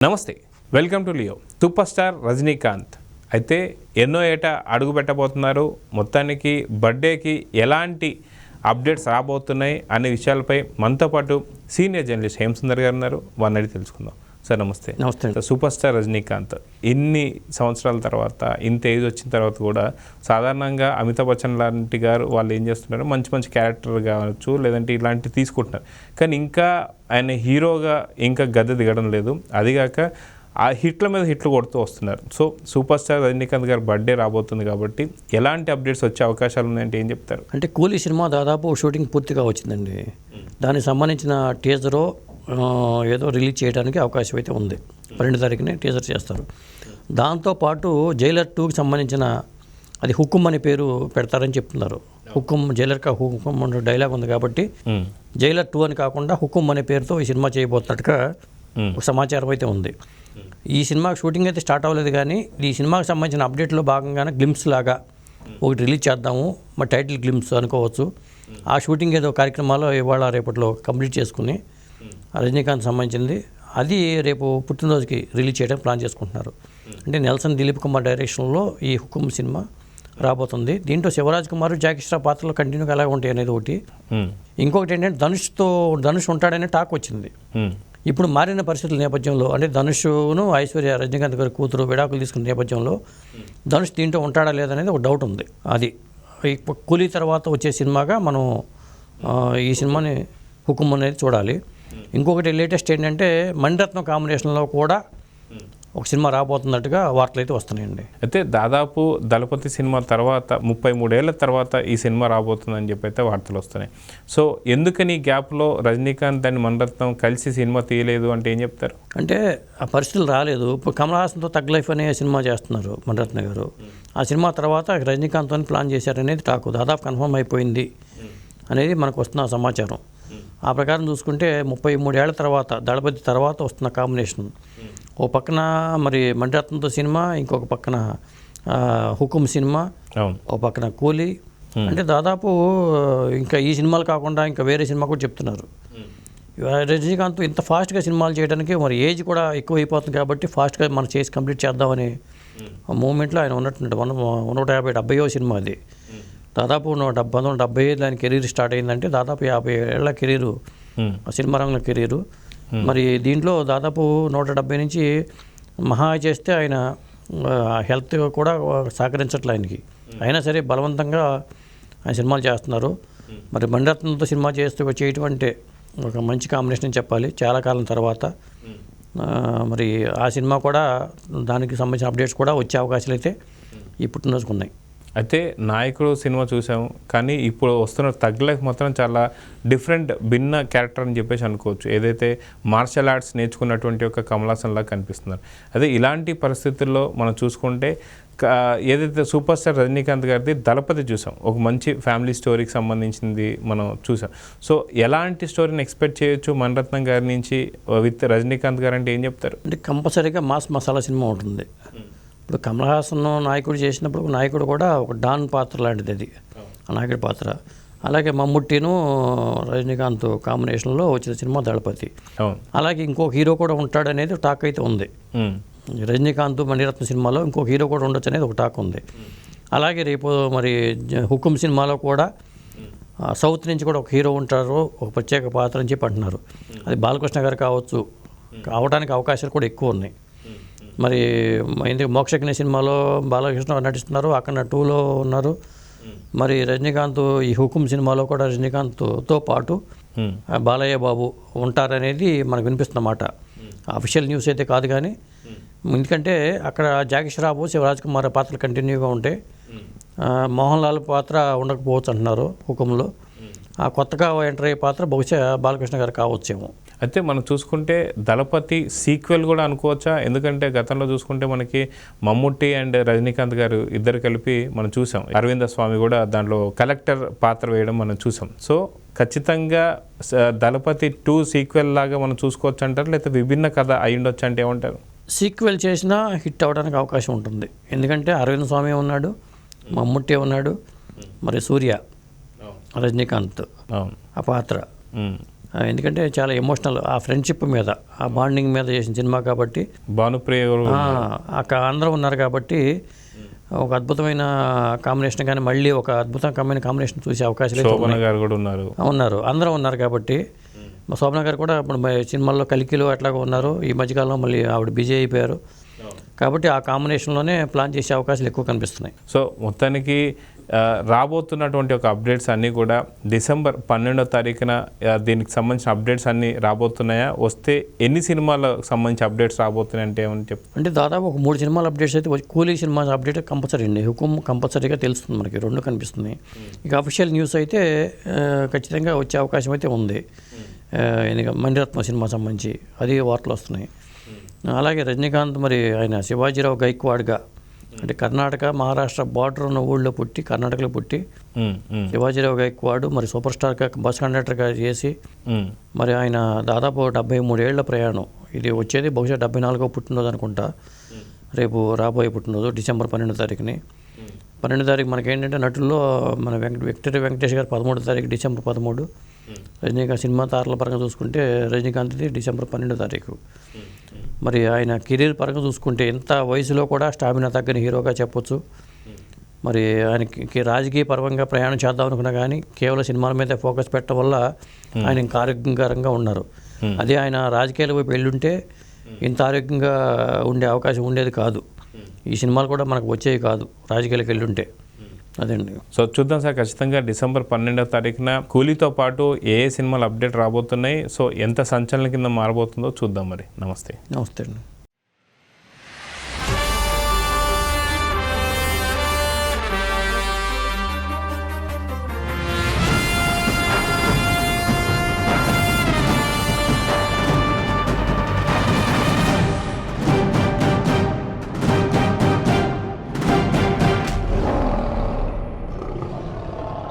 నమస్తే, welcome to Leo. Super star Rajinikanth అయితే ఎన్నో ఏట అడుగు పెట్టబోతున్నారు. మొత్తానికి బర్త్డేకి ఎలాంటి అప్డేట్స్ రాబోతున్నాయి అనే విషయాలపై మనతో పాటు సీనియర్ జర్నలిస్ట్ హేమసుందర్ గారు ఉన్నారు. వారిని అడిగి తెలుసుకుందాం. సార్ నమస్తే. నమస్తే. సూపర్ స్టార్ రజనీకాంత్ ఇన్ని సంవత్సరాల తర్వాత, ఇంత ఏజ్ వచ్చిన తర్వాత కూడా సాధారణంగా అమితాబ్ బచ్చన్ లాంటి గారు వాళ్ళు ఏం చేస్తున్నారు, మంచి మంచి క్యారెక్టర్ కావచ్చు లేదంటే ఇలాంటివి తీసుకుంటున్నారు. కానీ ఇంకా ఆయన హీరోగా ఇంకా గద్దె దిగడం లేదు. అదిగాక ఆ హిట్ల మీద హిట్లు కొడుతూ వస్తున్నారు. సో సూపర్ స్టార్ రజనీకాంత్ గారు బర్త్డే రాబోతుంది కాబట్టి ఎలాంటి అప్డేట్స్ వచ్చే అవకాశాలు ఉన్నాయంటే ఏం చెప్తారు? అంటే కూలీ సినిమా దాదాపు షూటింగ్ పూర్తిగా వచ్చిందండి. దానికి సంబంధించిన టీజరు ఏదో రిలీజ్ చేయడానికి అవకాశం అయితే ఉంది. 2 తారీఖునే టీజర్ చేస్తారు. దాంతోపాటు జైలర్ 2కి సంబంధించిన అది హుకుమ్ అనే పేరు పెడతారని చెప్తున్నారు. హుకుమ్ జైలర్ కా హుకుమ్ అనే డైలాగ్ ఉంది కాబట్టి జైలర్ 2 అని కాకుండా హుకుమ్ అనే పేరుతో ఈ సినిమా చేయబోతున్నట్టుగా ఒక సమాచారం అయితే ఉంది. ఈ సినిమా షూటింగ్ అయితే స్టార్ట్ అవ్వలేదు, కానీ ఈ సినిమాకి సంబంధించిన అప్డేట్లో భాగంగానే గ్లిమ్స్ లాగా ఒకటి రిలీజ్ చేద్దాము, మా టైటిల్ గ్లిమ్స్ అనుకోవచ్చు. ఆ షూటింగ్ ఏదో కార్యక్రమాలు ఇవాళ రేపట్లో కంప్లీట్ చేసుకుని రజనీకాంత్ సంబంధించింది అది రేపు పుట్టినరోజుకి రిలీజ్ చేయడానికి ప్లాన్ చేసుకుంటున్నారు. అంటే నెల్సన్ దిలీప్ కుమార్ డైరెక్షన్లో ఈ హుకుమ్ సినిమా రాబోతుంది. దీంట్లో శివరాజ్ కుమార్, జాకీ ష్రాఫ్ పాత్రలు కంటిన్యూగా ఎలా ఉంటాయి అనేది ఒకటి. ఇంకొకటి ఏంటంటే ధనుష్ ఉంటాడనే టాక్ వచ్చింది. ఇప్పుడు మారిన పరిస్థితుల నేపథ్యంలో, అంటే ధనుష్ను ఐశ్వర్య రజనీకాంత్ గారి కూతురు విడాకులు తీసుకున్న నేపథ్యంలో ధనుష్ దీంట్లో ఉంటాడా లేదనేది ఒక డౌట్ ఉంది. అది కూలీ తర్వాత వచ్చే సినిమాగా మనం ఈ సినిమాని హుకుమ్ అనేది చూడాలి. ఇంకొకటి లేటెస్ట్ ఏంటంటే మణిరత్నం కాంబినేషన్లో కూడా ఒక సినిమా రాబోతున్నట్టుగా వార్తలు అయితే వస్తున్నాయండి. అయితే దాదాపు దళపతి సినిమా తర్వాత 33 ఏళ్ల తర్వాత ఈ సినిమా రాబోతుందని చెప్పి అయితే వార్తలు వస్తున్నాయి. సో ఎందుకని ఈ గ్యాప్లో రజనీకాంత్ అండ్ మణిరత్నం కలిసి సినిమా తీయలేదు అంటే ఏం చెప్తారు? అంటే ఆ పరిస్థితులు రాలేదు. ఇప్పుడు కమల్ హాసన్తో తగ్ లైఫ్ అనే సినిమా చేస్తున్నారు మణిరత్నం గారు. ఆ సినిమా తర్వాత రజనీకాంత్తో ప్లాన్ చేశారనేది టాకు దాదాపు కన్ఫర్మ్ అయిపోయింది అనేది మనకు వస్తున్న సమాచారం. ఆ ప్రకారం చూసుకుంటే 33 ఏళ్ల తర్వాత దళపతి తర్వాత వస్తున్న కాంబినేషన్, ఓ పక్కన మరి మణిరత్నంతో సినిమా, ఇంకొక పక్కన హుకుమ్ సినిమా, ఓ పక్కన కూలీ. అంటే దాదాపు ఇంకా ఈ సినిమాలు కాకుండా ఇంకా వేరే సినిమా కూడా చెప్తున్నారు. రజనీకాంత్ ఇంత ఫాస్ట్గా సినిమాలు చేయడానికి మరి ఏజ్ కూడా ఎక్కువ అయిపోతుంది కాబట్టి ఫాస్ట్గా మనం చేసి కంప్లీట్ చేద్దామని మూమెంట్లో ఆయన ఉన్నట్టు 150 సినిమా అది. దాదాపు 1975 ఆయన కెరీర్ స్టార్ట్ అయిందంటే దాదాపు 50 ఏళ్ల కెరీరు, సినిమా రంగంలో కెరీరు. మరి దీంట్లో దాదాపు 170 నుంచి మహా చేస్తే ఆయన హెల్త్ కూడా సహకరించట్లే ఆయనకి. అయినా సరే బలవంతంగా ఆయన సినిమాలు చేస్తున్నారు. మరి మణిరత్నంతో సినిమా చేయటం అంటే ఒక మంచి కాంబినేషన్ చెప్పాలి చాలా కాలం తర్వాత. మరి ఆ సినిమా కూడా దానికి సంబంధించిన అప్డేట్స్ కూడా వచ్చే అవకాశాలు అయితే ఈ పుట్టినరోజుకు ఉన్నాయి. అయితే నాయకుడు సినిమా చూసాము, కానీ ఇప్పుడు వస్తున్న తగ్ లైఫ్ మాత్రం చాలా డిఫరెంట్, భిన్న క్యారెక్టర్ అని చెప్పేసి అనుకోవచ్చు. ఏదైతే మార్షల్ ఆర్ట్స్ నేర్చుకున్నటువంటి ఒక కమల్ హాసన్ లాగా కనిపిస్తున్నారు. అదే ఇలాంటి పరిస్థితుల్లో మనం చూసుకుంటే ఏదైతే సూపర్ స్టార్ రజనీకాంత్ గారిది దళపతి చూసాం, ఒక మంచి ఫ్యామిలీ స్టోరీకి సంబంధించింది మనం చూసాం. సో ఎలాంటి స్టోరీని ఎక్స్పెక్ట్ చేయొచ్చు మణిరత్నం గారి నుంచి విత్ రజనీకాంత్ గారు అంటే ఏం చెప్తారు? అంటే కంపల్సరీగా మాస్ మసాలా సినిమా ఉంటుంది. ఇప్పుడు కమల్ హాసన్ నాయకుడు చేసినప్పుడు నాయకుడు కూడా ఒక డాన్ పాత్ర లాంటిది అది, ఆ నాయకుడి పాత్ర. అలాగే మమ్ముట్టిను రజనీకాంత్ కాంబినేషన్లో వచ్చిన సినిమా దళపతి. అలాగే ఇంకొక హీరో కూడా ఉంటాడు అనేది టాక్ అయితే ఉంది. రజనీకాంత్ మణిరత్న సినిమాలో ఇంకొక హీరో కూడా ఉండొచ్చు అనేది ఒక టాక్ ఉంది. అలాగే రేపు మరి హుకుమ్ సినిమాలో కూడా సౌత్ నుంచి కూడా ఒక హీరో ఉంటారు, ఒక ప్రత్యేక పాత్ర అని చెప్పి అంటున్నారు. అది బాలకృష్ణ గారు కావచ్చు, కావడానికి అవకాశాలు కూడా ఎక్కువ ఉన్నాయి. మరి ఎందుకు మోక్షజ్ఞ సినిమాలో బాలకృష్ణ నటిస్తున్నారు, అక్కడ 2లో ఉన్నారు. మరి రజనీకాంత్ ఈ హుకుమ్ సినిమాలో కూడా రజనీకాంత్తో పాటు బాలయ్య బాబు ఉంటారనేది మనకు వినిపిస్తున్నమాట. అఫీషియల్ న్యూస్ అయితే కాదు, కానీ ఎందుకంటే అక్కడ జాకీ ష్రాఫ్, శివరాజ్ కుమార్ పాత్రలు కంటిన్యూగా ఉంటే మోహన్ లాల్ పాత్ర ఉండకపోవచ్చు అంటున్నారు హుకుమ్లో. ఆ కొత్తగా ఎంటర్ అయ్యే పాత్ర బహుశా బాలకృష్ణ గారు కావచ్చేమో. అయితే మనం చూసుకుంటే దళపతి సీక్వెల్ కూడా అనుకోవచ్చా? ఎందుకంటే గతంలో చూసుకుంటే మనకి మమ్ముట్టి అండ్ రజనీకాంత్ గారు ఇద్దరు కలిపి మనం చూసాం. అరవింద స్వామి కూడా దాంట్లో కలెక్టర్ పాత్ర వేయడం మనం చూసాం. సో ఖచ్చితంగా దళపతి 2 సీక్వెల్ లాగా మనం చూసుకోవచ్చు అంటారు, లేకపోతే విభిన్న కథ అయి ఉండొచ్చు అంటే ఏమంటారు? సీక్వెల్ చేసినా హిట్ అవ్వడానికి అవకాశం ఉంటుంది. ఎందుకంటే అరవింద స్వామి ఉన్నాడు, మమ్ముట్టి ఉన్నాడు, మరి సూర్య రజనీకాంత్ ఆ పాత్ర. ఎందుకంటే చాలా ఎమోషనల్ ఆ ఫ్రెండ్షిప్ మీద ఆ బాండింగ్ మీద చేసిన సినిమా కాబట్టి భానుప్రియ గారు అక్కడ అందరూ ఉన్నారు కాబట్టి ఒక అద్భుతమైన కాంబినేషన్, కానీ మళ్ళీ ఒక అద్భుతమైన కాంబినేషన్ చూసే అవకాశాలు శోభన గారు కూడా ఉన్నారు, అందరూ ఉన్నారు కాబట్టి మా శోభన గారు కూడా ఇప్పుడు సినిమాల్లో కలికిలో అట్లాగా ఉన్నారు. ఈ మధ్యకాలంలో మళ్ళీ ఆవిడ బిజీ అయిపోయారు కాబట్టి ఆ కాంబినేషన్లోనే ప్లాన్ చేసే అవకాశాలు ఎక్కువ కనిపిస్తున్నాయి. సో మొత్తానికి రాబోతున్నటువంటి ఒక అప్డేట్స్ అన్నీ కూడా డిసెంబర్ 12వ తారీఖున దీనికి సంబంధించిన అప్డేట్స్ అన్నీ రాబోతున్నాయా? వస్తే ఎన్ని సినిమాలకు సంబంధించి అప్డేట్స్ రాబోతున్నాయి అంటే ఏమని అంటే దాదాపు ఒక 3 సినిమాల అప్డేట్స్ అయితే కూలీ సినిమా అప్డేట్ కంపల్సరీ అండి. హుకుం కంపల్సరీగా తెలుస్తుంది, మనకి 2 కనిపిస్తున్నాయి. ఇక అఫీషియల్ న్యూస్ అయితే ఖచ్చితంగా వచ్చే అవకాశం అయితే ఉంది. మణిరత్నం సినిమా సంబంధించి అది వార్తలు వస్తున్నాయి. అలాగే రజనీకాంత్ మరి ఆయన శివాజీరావు గైక్వాడ్గా అంటే కర్ణాటక మహారాష్ట్ర బార్డర్ ఉన్న ఊళ్ళో పుట్టి కర్ణాటకలో పుట్టి శివాజీరావు గైక్వాడ్ మరి సూపర్ స్టార్గా బస్ కండక్టర్గా చేసి మరి ఆయన దాదాపు 73 ఏళ్ల ప్రయాణం. ఇది వచ్చేది బహుశా 74వ పుట్టినరోజు అనుకుంటా, రేపు రాబోయే పుట్టినరోజు డిసెంబర్ 12వ తారీఖుని. 12వ తారీఖు మనకేంటంటే నటుల్లో మన విక్టరీ వెంకటేష్ గారు 13వ తారీఖు డిసెంబర్ 13. రజనీకాంత్ సినిమా తారల పరంగా చూసుకుంటే రజనీకాంత్ది డిసెంబర్ 12వ తారీఖు. మరి ఆయన కెరీర్ పరంగా చూసుకుంటే ఎంత వయసులో కూడా స్టామినా తగ్గని హీరోగా చెప్పొచ్చు. మరి ఆయనకి రాజకీయ పరంగా ప్రయాణం చేద్దాం అనుకున్నా కానీ కేవలం సినిమాల మీద ఫోకస్ పెట్టడం వల్ల ఆయన ఇంకా ఆరోగ్యకరంగా ఉన్నారు. అదే ఆయన రాజకీయాల వైపు వెళ్ళుంటే ఇంత ఆరోగ్యంగా ఉండే అవకాశం ఉండేది కాదు. ఈ సినిమాలు కూడా మనకు వచ్చేవి కాదు రాజకీయాలకు వెళ్ళుంటే. అదండి. సో చూద్దాం సార్, ఖచ్చితంగా డిసెంబర్ 12వ తారీఖున కూలీతో పాటు ఏ సినిమాలు అప్డేట్ రాబోతున్నాయి, సో ఎంత సంచలనం కింద మారబోతుందో చూద్దాం. మరి నమస్తే. నమస్తే అండి.